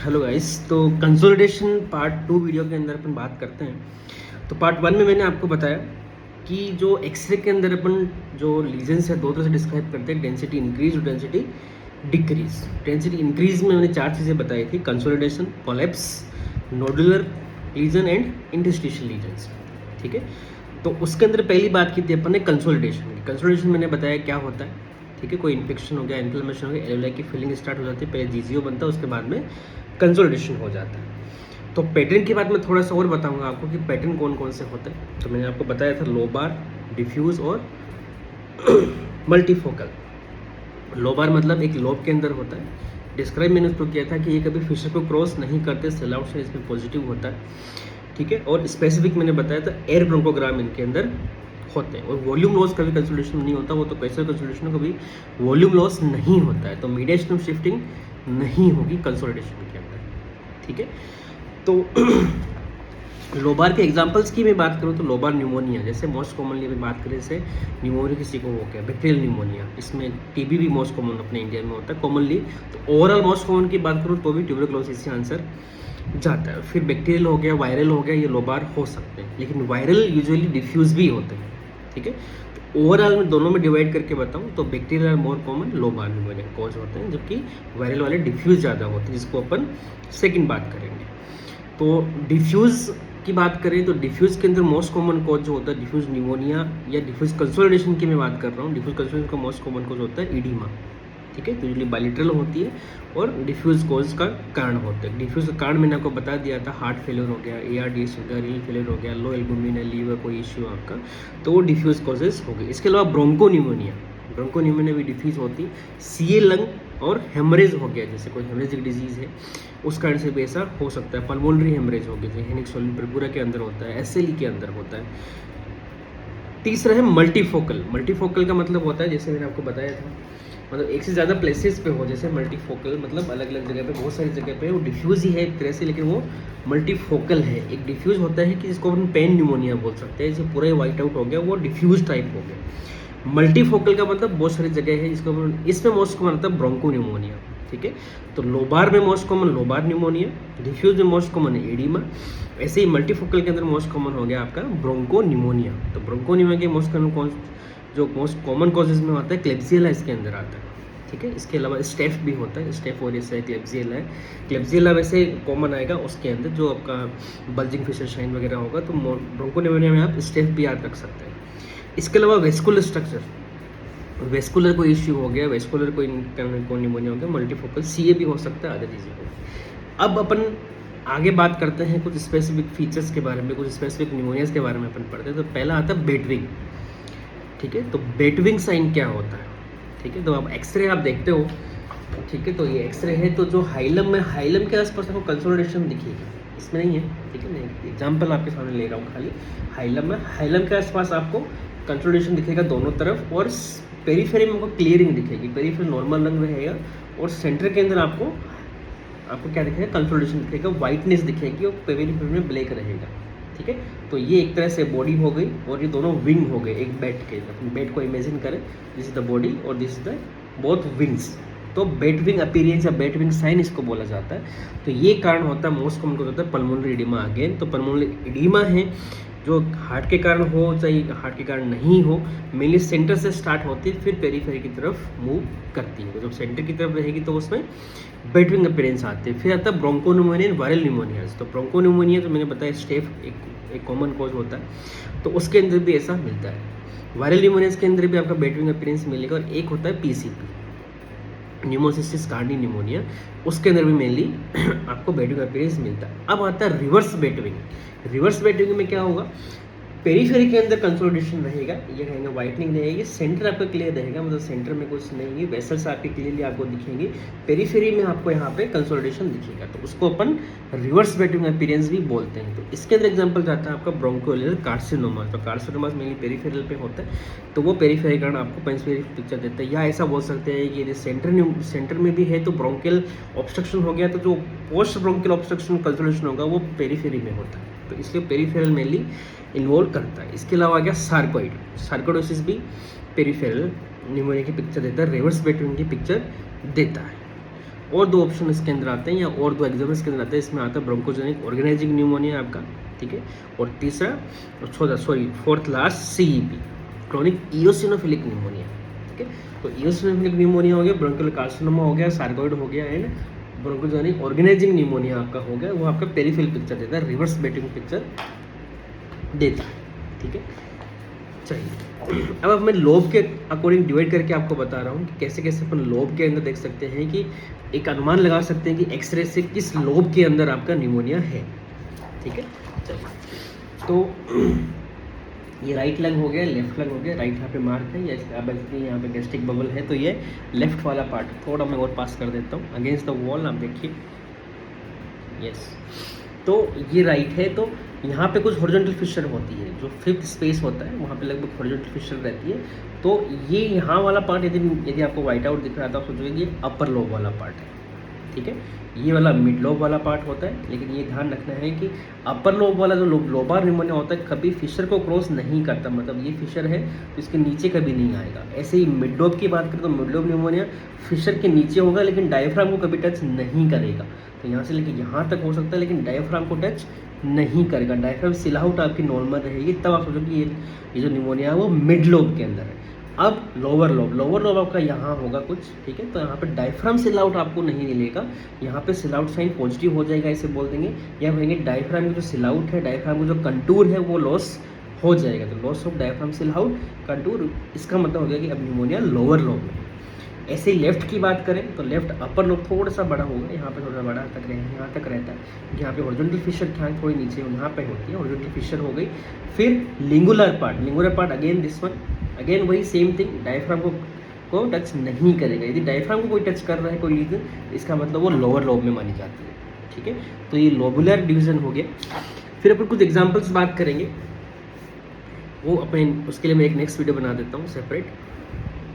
Hello guys, तो consolidation part 2 video के अंदर अपन बात करते हैं। तो पार्ट 1 में मैंने आपको बताया कि जो एक्सरे के अंदर अपन जो लीजन्स है दो तरह से डिस्क्राइब करते हैं, डेंसिटी इंक्रीज और डेंसिटी डिक्रीज। डेंसिटी इंक्रीज में मैंने 4 चीज़ें बताई थी: consolidation, collapse, nodular lesion and interstitial lesions. ठीक है, तो उसके अंदर पहली बात की थी अपन ने कंसोलिडेशन की। कंसोलिडेशन मैंने बताया क्या होता है। ठीक है, कोई इन्फेक्शन हो गया, इन्फ्लेमेशन हो गया, एलुलाई की फीलिंग स्टार्ट हो जाती है, पहले जीजीओ बनता है, उसके बाद में कंसोलिडेशन हो जाता है। तो पैटर्न की बात मैं थोड़ा सा और बताऊंगा आपको कि पैटर्न कौन कौन से होते हैं। तो मैंने आपको बताया था लोबार, डिफ्यूज और मल्टीफोकल। लोबार मतलब एक लोब के अंदर होता है। डिस्क्राइब मैंने उसको किया था कि ये कभी फिशर को क्रॉस नहीं करते, सेल आउट से इसमें पॉजिटिव होता है। ठीक है, और स्पेसिफिक मैंने बताया था एयर ब्रोंकोग्राम इनके अंदर होते हैं। और वॉल्यूम लॉस कभी कंसोलिडेशन नहीं होता, वो तो कैसे कंसोलिडेशन कभी वॉल्यूम लॉस नहीं होता है। तो मीडिएशन शिफ्टिंग नहीं होगी कंसोलिडेशन के अंदर। ठीक है, तो लोबार के एग्जांपल्स की मैं बात करूँ तो लोबार न्यूमोनिया, जैसे मोस्ट कॉमनली मैं बात करें, जैसे न्यूमोनिया किसी को हो गया, बैक्टीरियल न्यूमोनिया, इसमें टीबी भी मोस्ट कॉमन अपने इंडिया में होता है कॉमनली। तो ओवरऑल मोस्ट कॉमन की बात करूँ तो भी ट्यूबरकुलोसिस से आंसर जाता है। फिर बैक्टीरियल हो गया, वायरल हो गया, ये लोबार हो सकते हैं, लेकिन वायरल यूजुअली डिफ्यूज भी होते हैं। ठीक है, तो ओवरऑल में दोनों में डिवाइड करके बताऊं तो bacterial more common lobar pneumonia cause होते हैं, जबकि वायरल वाले डिफ्यूज ज़्यादा होते हैं, जिसको अपन सेकंड बात करेंगे। तो डिफ्यूज की बात करें तो डिफ्यूज के अंदर मोस्ट कॉमन कॉज जो होता है डिफ्यूज न्यूमोनिया या डिफ्यूज कंसोलिडेशन की मैं बात कर रहा हूँ। डिफ्यूज कंसोलिडेशन का मोस्ट कॉमन कॉज होता है इडीमा। ठीक है, तो यूजली बायलिटरल होती है और डिफ्यूज कॉज का कारण होता है। डिफ्यूज का कारण मैंने आपको बता दिया था, हार्ट फेलियर हो गया, ARDS हो गया, रीनल फेलियर हो गया, लो एल्बुमिन है, लीवर कोई इश्यू आपका, तो वो डिफ्यूज कॉजेज हो गए। इसके अलावा ब्रोंकोन्यूमोनिया, ब्रोंकोन्यूमोनिया भी डिफ्यूज होती है। CA लंग और हेमरेज हो गया, जैसे कोई हेमरेजिक डिजीज है उस कारण से भी ऐसा हो सकता है। पल्मोनरी हेमरेज हो गया, जैसे हेनिक सोलिन पेरपुरा के अंदर होता है, SLE के अंदर होता है। तीसरा है मल्टीफोकल। मल्टीफोकल का मतलब होता है, जैसे मैंने आपको बताया था, मतलब एक से ज़्यादा प्लेसेस पे हो, जैसे मल्टीफोकल मतलब अलग अलग जगह पे, बहुत सारी जगह पे वो डिफ्यूज ही है एक तरह से, लेकिन वो मल्टीफोकल है। एक डिफ्यूज होता है कि जिसको अपन पेन न्यूमोनिया बोल सकते हैं, जैसे पूरा ही वाइट आउट हो गया, वो डिफ्यूज टाइप हो गया। मल्टीफोकल का मतलब बहुत सारी जगह है, जिसको इसमें मोस्ट कॉमन होता है ब्रोंको न्यूमोनिया। ठीक है, तो लोबार में most common lobar pneumonia, diffuse में मोस्ट कॉमन है एडिमा, ऐसे ही मल्टीफोकल के अंदर मोस्ट कॉमन हो गया आपका ब्रोंको न्यूमोनिया। तो ब्रोंको न्यूमोनिया के मोस्ट कॉमन कॉजेज में होता है क्लेब्सियला, इसके अंदर आता है। ठीक है, इसके अलावा स्टेफ भी होता है, स्टेफ ओरियस है, क्लेब्सियला है। क्लेब्सियला वैसे कॉमन आएगा, उसके अंदर जो आपका बल्जिंग फिशर शाइन वगैरह होगा, तो ब्रोंकोन्यूमोनिया में आप स्टेफ भी याद रख सकते हैं। इसके अलावा वेस्कुलर स्ट्रक्चर, वेस्कुलर कोई इश्यू हो गया, वेस्कुलर कोई न्यूमोनिया हो गया, मल्टीफोकल CA भी हो सकता है, अदर चीज़ें हो। अब अपन आगे बात करते हैं कुछ स्पेसिफिक फीचर्स के बारे में, कुछ स्पेसिफिक न्यूमोनियाज के बारे में अपन पढ़ते हैं। तो पहला आता है बेटविंग। ठीक है, तो बेटविंग साइन क्या होता है? ठीक है, तो अब एक्सरे आप देखते हो, ठीक है, तो ये एक्सरे है, तो जो हाइलम में, हाइलम के आसपास आपको कंसोलिडेशन दिखेगी, इसमें नहीं है। ठीक है, मैं एग्जाम्पल आपके सामने ले रहा हूँ खाली। हाइलम में, हाइलम के आसपास आपको कंसोलिडेशन दिखेगा दोनों तरफ, और पेरीफेरी में आपको क्लियरिंग दिखेगी, पेरीफेरी नॉर्मल रंग रहेगा, और सेंटर के अंदर आपको क्या दिखेगा? कंसोलिडेशन दिखेगा, वाइटनेस दिखेगी, और पेरीफेरी में ब्लैक रहेगा। ठीक है, तो ये एक तरह से बॉडी हो गई, और ये दोनों विंग हो गए एक बैट के। बैट को इमेजिन करें, दिस इज द बॉडी और this is the both wings, तो बैट विंग अपीयरेंस या बैट विंग साइन इसको बोला जाता है। तो ये कारण होता है, मोस्ट कॉमन होता है पल्मोनरी एडिमा। अगेन, तो पल्मोनरी एडिमा है जो हार्ट के कारण हो चाहे हार्ट के कारण नहीं हो, मेनली सेंटर से स्टार्ट होती है, फिर पेरीफेरी की तरफ मूव करती है। तो जब सेंटर की तरफ रहेगी तो उसमें बेटविंग अपीयरेंस आते हैं। फिर आता है ब्रोंकोन्यूमोनिया, वायरल न्यूमोनियाज। तो ब्रोंकोन्यूमोनिया जो मैंने बताया स्टेफ एक कॉमन कॉज होता है, तो उसके अंदर भी ऐसा मिलता है। वायरल न्यूमोनियाज के अंदर भी आपका बेटविंग अपीयरेंस मिलेगा। और एक होता है PCP, न्यूमोसिस्टिस कार्डी न्यूमोनिया, उसके अंदर भी मेनली आपको बेटविंग अपीयरेंस मिलता है। अब आता है रिवर्स बेटविंग। रिवर्स बेटविंग में क्या होगा? पेरीफेरी के अंदर कंसोलिडेशन रहेगा, ये रहेगा, वाइटनिंग रहेगी, सेंटर आपका क्लियर रहेगा, मतलब सेंटर में कुछ नहीं है, वेसल्स आपके क्लियरली आपको दिखेंगे, पेरीफेरी में आपको यहाँ पे कंसोलिडेशन दिखेगा, तो उसको अपन रिवर्स बेटविंग अपीयरेंस भी बोलते हैं। तो इसके अंदर एग्जांपल जाता है आपका ब्रोंकोलियर कार्सिनोमा। तो कार्सिनोमा मेनली पेरीफेरल पे होता है, तो वो पेरीफेरी कारण आपको पेंसफेरी पिक्चर देता है। या ऐसा बोल सकते हैं कि यदि सेंटर में भी है तो ब्रोंकियल ऑब्स्ट्रक्शन हो गया, तो जो पोस्ट ब्रोंकियल ऑब्स्ट्रक्शन कंसोलिडेशन होगा वो पेरीफेरी में होता है, तो इसलिए पेरीफेरल मेनली इन्वॉल्व करता है। इसके अलावा आ गया सार्कोइड, सार्कोइडोसिस भी पेरीफेरल न्यूमोनिया की पिक्चर देता है, रिवर्स बेटविंग की पिक्चर देता है। और 2 ऑप्शन इसके अंदर आते हैं या और 2 एग्जाम इसके अंदर आते हैं। इसमें आता है ब्रोंकोजेनिक ऑर्गेनाइजिंग न्यूमोनिया आपका, ठीक है, और तीसरा और चौथा fourth last CEP chronic eosinophilic pneumonia, ठीक है। तो इओसिनोफिलिक न्यूमोनिया हो गया, ब्रोंकियल कार्सिनोमा हो गया, सार्कोइड हो गया एंड ब्रोंकोजेनिक ऑर्गेनाइजिंग न्यूमोनिया आपका हो गया, वो आपका पेरिफेरल पिक्चर देता है, रिवर्स बेटिंग पिक्चर देता है, ठीक है। चलिए अब मैं लोब के अकॉर्डिंग डिवाइड करके आपको बता रहा हूँ कि कैसे कैसे अपन लोब के अंदर देख सकते हैं कि एक अनुमान लगा सकते हैं कि एक्सरे से किस लोब के अंदर आपका न्यूमोनिया है, ठीक है। चलिए तो ये राइट लंग हो गया, लेफ्ट लंग हो गया, राइट यहाँ पे मार्क है, अब यहाँ पे गैस्ट्रिक बबल है, तो ये लेफ्ट वाला पार्ट थोड़ा मैं और पास कर देता हूँ अगेंस्ट द वॉल, आप देखिए, यस। तो ये राइट है, तो यहाँ पे कुछ हॉरिजॉन्टल फिशर होती है, जो 5th स्पेस होता है वहाँ पे लगभग हॉरिजॉन्टल फिशर रहती है। तो ये यहाँ वाला पार्ट यदि आपको वाइट आउट दिख रहा है तो आप सोचोगे ये अपर लोब वाला पार्ट है, ठीक है। ये वाला मिड लोब वाला पार्ट होता है, लेकिन ये ध्यान रखना है कि अपर लोब वाला जो लोबार न्यूमोनिया होता है कभी फिशर को क्रॉस नहीं करता, मतलब ये फिशर है तो इसके नीचे कभी नहीं आएगा। ऐसे ही मिड लोब की बात करें तो मिड लोब न्यूमोनिया फिशर के नीचे होगा लेकिन डायफ्राम को कभी टच नहीं करेगा, तो यहाँ से लेकर यहाँ तक हो सकता है लेकिन डायफ्राम को टच नहीं करेगा। डायफ्राम सिलाउट आपकी नॉर्मल रहेगी, तब आप सोचो कि ये जो न्यूमोनिया है वो मिड लोब के अंदर है। अब लोअर लोब आपका यहाँ होगा कुछ, ठीक है, तो यहाँ पे डायफ्राम सिल आउट आपको नहीं मिलेगा, यहाँ पे सिल आउट साइन पॉजिटिव हो जाएगा इसे बोल देंगे, या कहेंगे डायफ्राम की जो सिल आउट है, डायफ्राम का जो कंटूर है वो लॉस हो जाएगा, तो लॉस ऑफ डायफ्राम सिल आउट कंटूर, इसका मतलब हो गया कि अब न्यूमोनिया लोअर लोब में। ऐसे ही लेफ्ट की बात करें तो लेफ्ट अपर लोब थोड़ा सा बड़ा होगा, यहाँ पे थोड़ा बड़ा तक यहाँ तक रहता है, यहाँ पे हॉरिजॉन्टल फिशर थोड़ी नीचे यहाँ पे होती है, हॉरिजॉन्टल फिशर हो गई। फिर lingular part again this one, again वही सेम थिंग, डायफ्राम को टच नहीं करेगा। यदि डायफ्राम को कोई टच कर रहा है कोई रीजन, इसका मतलब वो लोअर लोब में मानी जाती है, ठीक है। तो ये लोबुलर डिवीजन हो गया। फिर अपन कुछ एग्जाम्पल्स बात करेंगे, वो अपने उसके लिए मैं एक नेक्स्ट वीडियो बना देता हूँ सेपरेट।